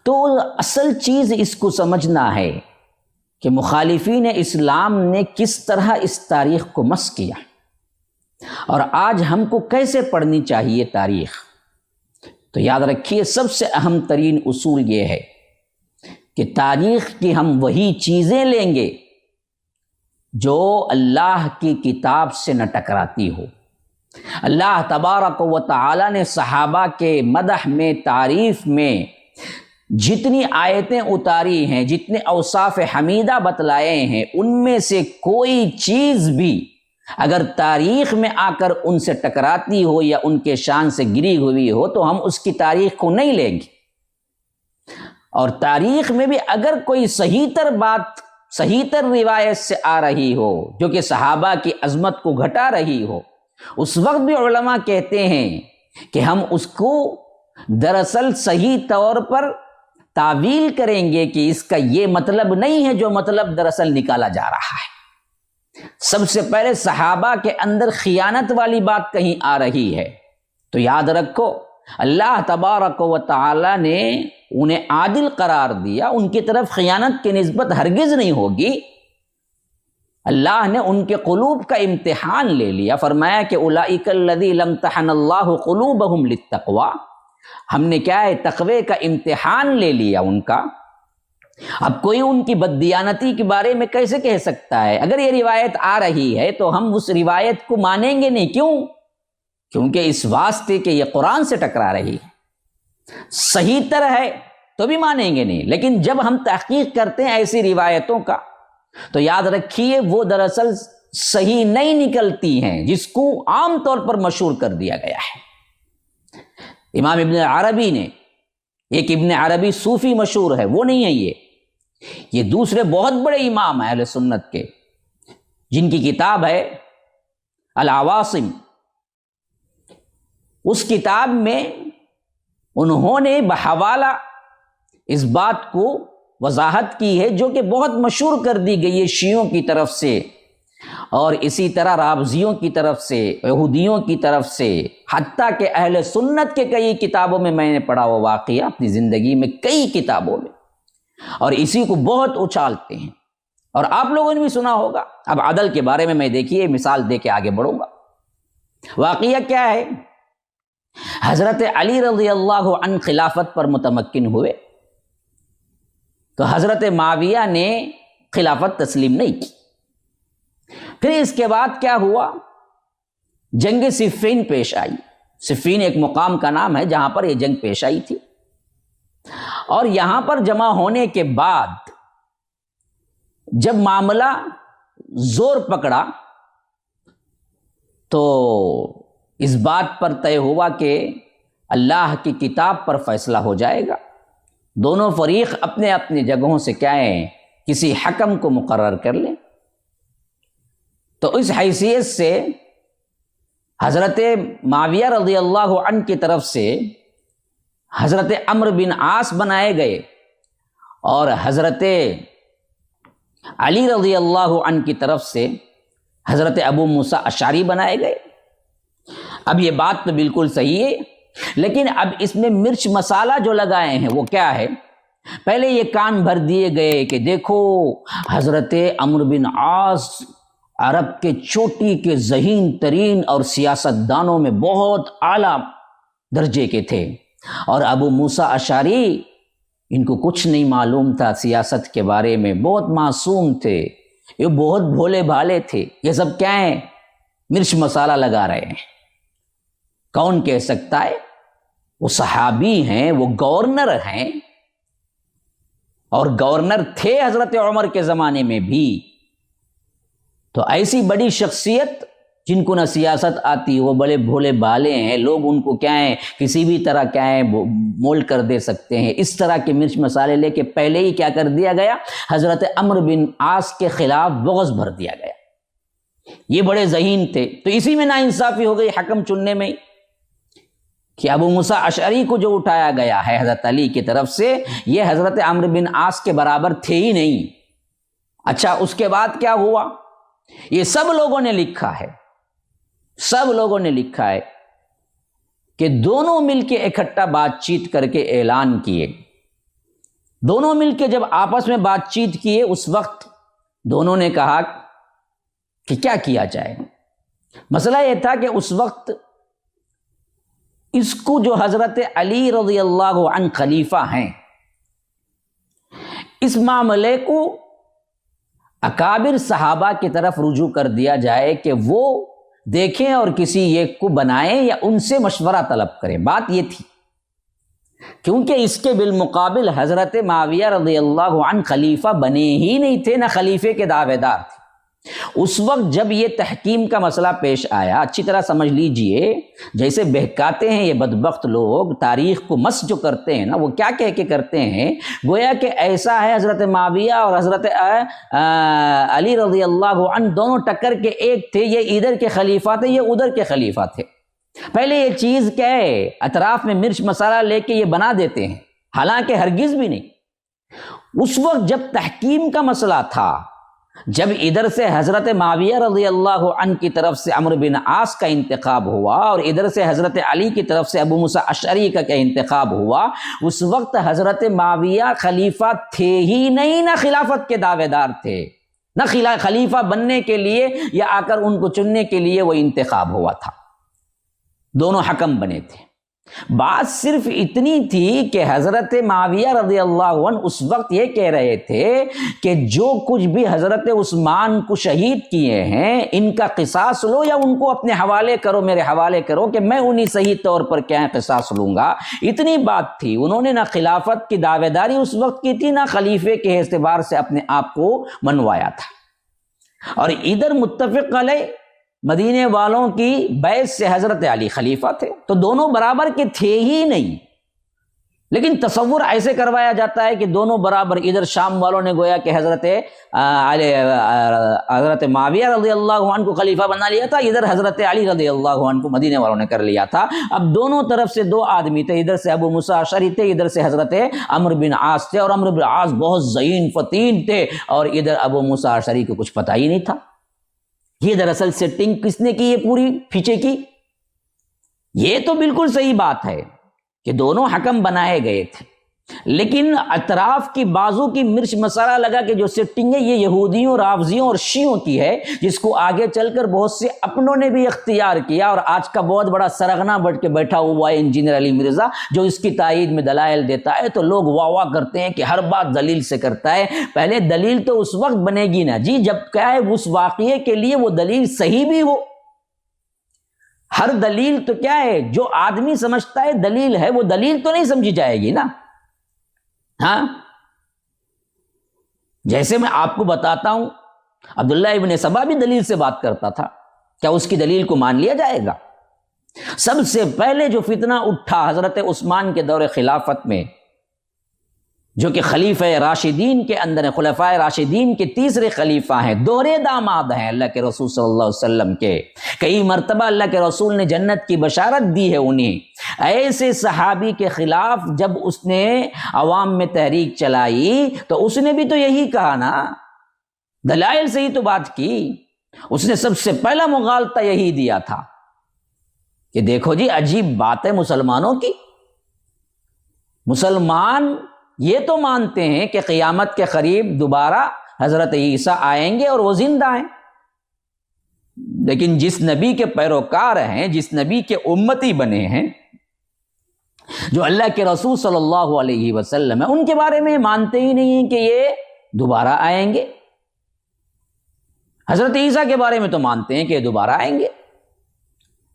تو اصل چیز اس کو سمجھنا ہے کہ مخالفین اسلام نے کس طرح اس تاریخ کو مس کیا، اور آج ہم کو کیسے پڑھنی چاہیے تاریخ۔ تو یاد رکھیے سب سے اہم ترین اصول یہ ہے کہ تاریخ کی ہم وہی چیزیں لیں گے جو اللہ کی کتاب سے نہ ٹکراتی ہو۔ اللہ تبارک و تعالی نے صحابہ کے مدح میں، تعریف میں جتنی آیتیں اتاری ہیں، جتنے اوصاف حمیدہ بتلائے ہیں، ان میں سے کوئی چیز بھی اگر تاریخ میں آ کر ان سے ٹکراتی ہو یا ان کے شان سے گری ہوئی ہو تو ہم اس کی تاریخ کو نہیں لیں گے۔ اور تاریخ میں بھی اگر کوئی صحیح تر بات، صحیح تر روایت سے آ رہی ہو جو کہ صحابہ کی عظمت کو گھٹا رہی ہو، اس وقت بھی علماء کہتے ہیں کہ ہم اس کو دراصل صحیح طور پر تعویل کریں گے کہ اس کا یہ مطلب نہیں ہے جو مطلب دراصل نکالا جا رہا ہے۔ سب سے پہلے صحابہ کے اندر خیانت والی بات کہیں آ رہی ہے تو یاد رکھو اللہ تبارک و تعالی نے انہیں عادل قرار دیا، ان کی طرف خیانت کی نسبت ہرگز نہیں ہوگی۔ اللہ نے ان کے قلوب کا امتحان لے لیا، فرمایا کہ اولئک الذی امتحن اللہ قلوبہم للتقوی، ہم نے کیا ہے تقوی کا امتحان لے لیا ان کا۔ اب کوئی ان کی بددیانتی کے بارے میں کیسے کہہ سکتا ہے؟ اگر یہ روایت آ رہی ہے تو ہم اس روایت کو مانیں گے نہیں، کیوں؟ کیونکہ اس واسطے کہ یہ قرآن سے ٹکرا رہی ہے۔ صحیح تر ہے تو بھی مانیں گے نہیں، لیکن جب ہم تحقیق کرتے ہیں ایسی روایتوں کا تو یاد رکھیے وہ دراصل صحیح نہیں نکلتی ہیں، جس کو عام طور پر مشہور کر دیا گیا ہے۔ امام ابن عربی نے، ایک ابن عربی صوفی مشہور ہے، وہ نہیں ہے یہ دوسرے بہت بڑے امام ہیں اہل سنت کے، جن کی کتاب ہے العواصم۔ اس کتاب میں انہوں نے بحوالہ اس بات کو وضاحت کی ہے جو کہ بہت مشہور کر دی گئی ہے شیعوں کی طرف سے، اور اسی طرح رافضیوں کی طرف سے، یہودیوں کی طرف سے، حتیٰ کہ اہل سنت کے کئی کتابوں میں میں نے پڑھا وہ واقعہ اپنی زندگی میں، کئی کتابوں میں، اور اسی کو بہت اچھالتے ہیں، اور آپ لوگوں نے بھی سنا ہوگا۔ اب عدل کے بارے میں دیکھیے مثال دے کے آگے بڑھوں گا۔ واقعہ کیا ہے؟ حضرت علی رضی اللہ عنہ خلافت پر متمکن ہوئے تو حضرت معاویہ نے خلافت تسلیم نہیں کی۔ پھر اس کے بعد کیا ہوا؟ جنگ صفین پیش آئی۔ صفین ایک مقام کا نام ہے جہاں پر یہ جنگ پیش آئی تھی، اور یہاں پر جمع ہونے کے بعد جب معاملہ زور پکڑا تو اس بات پر طے ہوا کہ اللہ کی کتاب پر فیصلہ ہو جائے گا۔ دونوں فریق اپنے اپنے جگہوں سے کیا ہے کسی حکم کو مقرر کر لیں۔ تو اس حیثیت سے حضرت معاویہ رضی اللہ عنہ کی طرف سے حضرت عمرو بن عاص بنائے گئے، اور حضرت علی رضی اللہ عنہ کی طرف سے حضرت ابو موسیٰ اشعری بنائے گئے۔ اب یہ بات تو بالکل صحیح ہے، لیکن اب اس میں مرچ مسالہ جو لگائے ہیں وہ کیا ہے؟ پہلے یہ کان بھر دیے گئے کہ دیکھو حضرت عمرو بن عاص عرب کے چوٹی کے ذہین ترین اور سیاست دانوں میں بہت اعلیٰ درجے کے تھے، اور ابو موسیٰ اشعری ان کو کچھ نہیں معلوم تھا سیاست کے بارے میں، بہت معصوم تھے، یہ بہت بھولے بھالے تھے۔ یہ سب کیا ہیں؟ مرچ مسالہ لگا رہے ہیں۔ کون کہہ سکتا ہے؟ وہ صحابی ہیں، وہ گورنر ہیں، اور گورنر تھے حضرت عمر کے زمانے میں بھی۔ تو ایسی بڑی شخصیت جن کو نہ سیاست آتی، وہ بڑے بھولے بھالے ہیں، لوگ ان کو کیا ہیں کسی بھی طرح کیا ہے مول کر دے سکتے ہیں۔ اس طرح کے مرچ مسالے لے کے پہلے ہی کیا کر دیا گیا؟ حضرت عمرو بن عاص کے خلاف بغض بھر دیا گیا۔ یہ بڑے ذہین تھے، تو اسی میں ناانصافی ہو گئی حکم چننے میں، کہ ابو موسیٰ اشعری کو جو اٹھایا گیا ہے حضرت علی کی طرف سے، یہ حضرت عمرو بن عاص کے برابر تھے ہی نہیں۔ اچھا اس کے بعد کیا ہوا؟ یہ سب لوگوں نے لکھا ہے، سب لوگوں نے لکھا ہے کہ دونوں مل کے اکٹھا بات چیت کر کے اعلان کیے دونوں مل کے جب آپس میں بات چیت کیے، اس وقت دونوں نے کہا کہ کیا کیا جائے۔ مسئلہ یہ تھا کہ اس وقت اس کو جو حضرت علی رضی اللہ عنہ خلیفہ ہیں، اس معاملے کو اکابر صحابہ کی طرف رجوع کر دیا جائے کہ وہ دیکھیں اور کسی ایک کو بنائیں یا ان سے مشورہ طلب کریں۔ بات یہ تھی کیونکہ اس کے بالمقابل حضرت معاویہ رضی اللہ عنہ خلیفہ بنے ہی نہیں تھے، نہ خلیفے کے دعوے دار تھے۔ اس وقت جب یہ تحکیم کا مسئلہ پیش آیا، اچھی طرح سمجھ لیجئے، جیسے بہکاتے ہیں یہ بدبخت لوگ، تاریخ کو مس جو کرتے ہیں نا، وہ کیا کہہ کے کرتے ہیں، گویا کہ ایسا ہے حضرت معاویہ اور حضرت علی رضی اللہ عنہ دونوں ٹکر کے ایک تھے، یہ ادھر کے خلیفہ تھے، یہ ادھر کے خلیفہ تھے۔ پہلے یہ چیز کیا ہے، اطراف میں مرچ مسالہ لے کے یہ بنا دیتے ہیں، حالانکہ ہرگز بھی نہیں۔ اس وقت جب تحکیم کا مسئلہ تھا، جب ادھر سے حضرت معاویہ رضی اللہ عنہ کی طرف سے عمرو بن عاص کا انتخاب ہوا اور ادھر سے حضرت علی کی طرف سے ابو موسیٰ اشعری کا انتخاب ہوا، اس وقت حضرت معاویہ خلیفہ تھے ہی نہیں، نہ خلافت کے دعوے دار تھے، نہ خلیفہ بننے کے لیے یا آ کر ان کو چننے کے لیے وہ انتخاب ہوا تھا، دونوں حکم بنے تھے۔ بات صرف اتنی تھی کہ حضرت معاویہ رضی اللہ عنہ اس وقت یہ کہہ رہے تھے کہ جو کچھ بھی حضرت عثمان کو شہید کیے ہیں ان کا قصاص لو یا ان کو اپنے حوالے کرو، میرے حوالے کرو کہ میں انہی صحیح طور پر کیا قصاص لوں گا۔ اتنی بات تھی، انہوں نے نہ خلافت کی دعوے داری اس وقت کی تھی، نہ خلیفے کے اعتبار سے اپنے آپ کو منوایا تھا۔ اور ادھر متفق علیہ مدینے والوں کی بیعت سے حضرت علی خلیفہ تھے، تو دونوں برابر کے تھے ہی نہیں، لیکن تصور ایسے کروایا جاتا ہے کہ دونوں برابر، ادھر شام والوں نے گویا کہ حضرت معاویہ رضی اللہ عنہ کو خلیفہ بنا لیا تھا، ادھر حضرت علی رضی اللہ عنہ کو مدینے والوں نے کر لیا تھا۔ اب دونوں طرف سے دو آدمی تھے، ادھر سے ابو موسیٰ اشعری تھے، ادھر سے حضرت عمرو بن عاص تھے، اور عمرو بن عاص بہت ذہین فتین تھے، اور ادھر ابو موسیٰ اشعری کو کچھ پتہ ہی نہیں تھا۔ یہ دراصل سیٹنگ کس نے کی، یہ پوری پیچھے کی؟ یہ تو بالکل صحیح بات ہے کہ دونوں حکم بنائے گئے تھے، لیکن اطراف کی بازو کی مرچ مسالہ لگا کہ جو سیٹنگ ہے یہ یہودیوں، رافضیوں اور شیعوں کی ہے، جس کو آگے چل کر بہت سے اپنوں نے بھی اختیار کیا، اور آج کا بہت بڑا سرغنہ بٹ کے بیٹھا ہوا ہے انجینئر علی مرزا، جو اس کی تائید میں دلائل دیتا ہے تو لوگ واہ واہ کرتے ہیں کہ ہر بات دلیل سے کرتا ہے۔ پہلے دلیل تو اس وقت بنے گی نا جی جب کیا ہے اس واقعے کے لیے وہ دلیل صحیح بھی ہو۔ ہر دلیل تو کیا ہے، جو آدمی سمجھتا ہے دلیل ہے وہ دلیل تو نہیں سمجھی جائے گی نا۔ ہاں، جیسے میں آپ کو بتاتا ہوں عبداللہ ابن سبا بھی دلیل سے بات کرتا تھا، کیا اس کی دلیل کو مان لیا جائے گا؟ سب سے پہلے جو فتنہ اٹھا حضرت عثمان کے دور خلافت میں، جو کہ خلیفہ راشدین کے اندر ہیں، خلفائے راشدین کے تیسرے خلیفہ ہیں، دوہرے داماد ہیں اللہ کے رسول صلی اللہ علیہ وسلم کے، کئی مرتبہ اللہ کے رسول نے جنت کی بشارت دی ہے انہیں۔ ایسے صحابی کے خلاف جب اس نے عوام میں تحریک چلائی تو اس نے بھی تو یہی کہا نا، دلائل سے ہی تو بات کی، اس نے سب سے پہلا مغالطہ یہی دیا تھا کہ دیکھو جی عجیب بات ہے مسلمانوں کی، مسلمان یہ تو مانتے ہیں کہ قیامت کے قریب دوبارہ حضرت عیسیٰ آئیں گے اور وہ زندہ ہیں، لیکن جس نبی کے پیروکار ہیں، جس نبی کے امتی بنے ہیں، جو اللہ کے رسول صلی اللہ علیہ وسلم ہیں، ان کے بارے میں مانتے ہی نہیں ہیں کہ یہ دوبارہ آئیں گے۔ حضرت عیسیٰ کے بارے میں تو مانتے ہیں کہ یہ دوبارہ آئیں گے،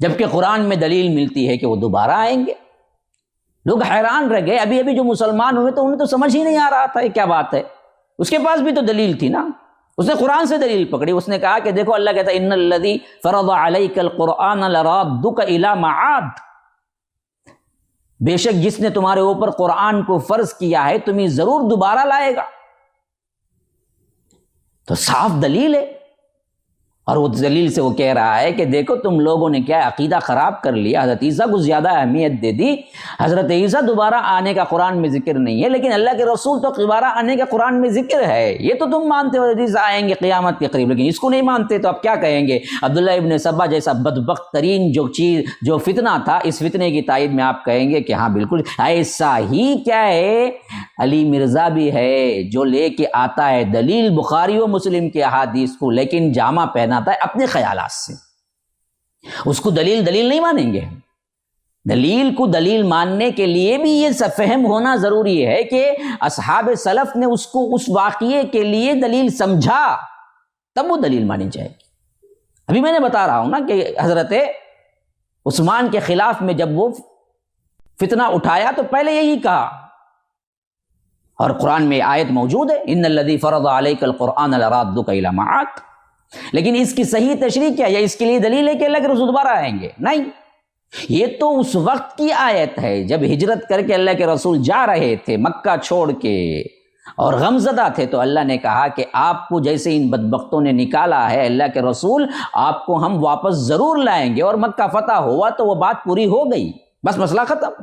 جبکہ قرآن میں دلیل ملتی ہے کہ وہ دوبارہ آئیں گے۔ لوگ حیران رہ گئے، ابھی جو مسلمان ہوئے تو انہیں تو سمجھ ہی نہیں آ رہا تھا یہ کیا بات ہے، اس کے پاس بھی تو دلیل تھی نا، اس نے قرآن سے دلیل پکڑی، اس نے کہا کہ دیکھو اللہ کہتا ہے ان الذی فرض علیک القرآن لرادک الی معاد، بے شک جس نے تمہارے اوپر قرآن کو فرض کیا ہے تمہیں ضرور دوبارہ لائے گا۔ تو صاف دلیل ہے اور وہ دلیل سے وہ کہہ رہا ہے کہ دیکھو تم لوگوں نے کیا عقیدہ خراب کر لیا، حضرت عیسیٰ کو زیادہ اہمیت دے دی۔ حضرت عیسیٰ دوبارہ آنے کا قرآن میں ذکر نہیں ہے، لیکن اللہ کے رسول تو دوبارہ آنے کا قرآن میں ذکر ہے۔ یہ تو تم مانتے ہو حضرت عیسیٰ آئیں گے قیامت کے قریب، لیکن اس کو نہیں مانتے، تو اب کیا کہیں گے؟ عبداللہ ابن سبا جیسا بدبخت ترین جو فتنہ تھا، اس فتنے کی تائید میں آپ کہیں گے کہ ہاں بالکل ایسا ہی کیا ہے، علی مرزا بھی ہے جو لے کے آتا ہے دلیل بخاری و مسلم کے احادیث کو، لیکن جامہ پہناتا ہے اپنے خیالات سے۔ اس کو دلیل نہیں مانیں گے۔ دلیل کو دلیل ماننے کے لیے بھی یہ فہم ہونا ضروری ہے کہ اصحاب سلف نے اس کو اس واقعے کے لیے دلیل سمجھا، تب وہ دلیل مانی جائے گی۔ ابھی میں نے بتا رہا ہوں نا کہ حضرت عثمان کے خلاف میں جب وہ فتنہ اٹھایا تو پہلے یہی کہا، اور قرآن میں آیت موجود ہے ان الذی فرض علیک القرآن لرادک الی معاد، لیکن اس کی صحیح تشریح کیا ہے؟ اس کے لیے دلیل ہے کہ اللہ کے رسول دوبارہ آئیں گے؟ نہیں، یہ تو اس وقت کی آیت ہے جب ہجرت کر کے اللہ کے رسول جا رہے تھے مکہ چھوڑ کے اور غمزدہ تھے، تو اللہ نے کہا کہ آپ کو جیسے ان بدبختوں نے نکالا ہے اللہ کے رسول، آپ کو ہم واپس ضرور لائیں گے، اور مکہ فتح ہوا تو وہ بات پوری ہو گئی، بس مسئلہ ختم۔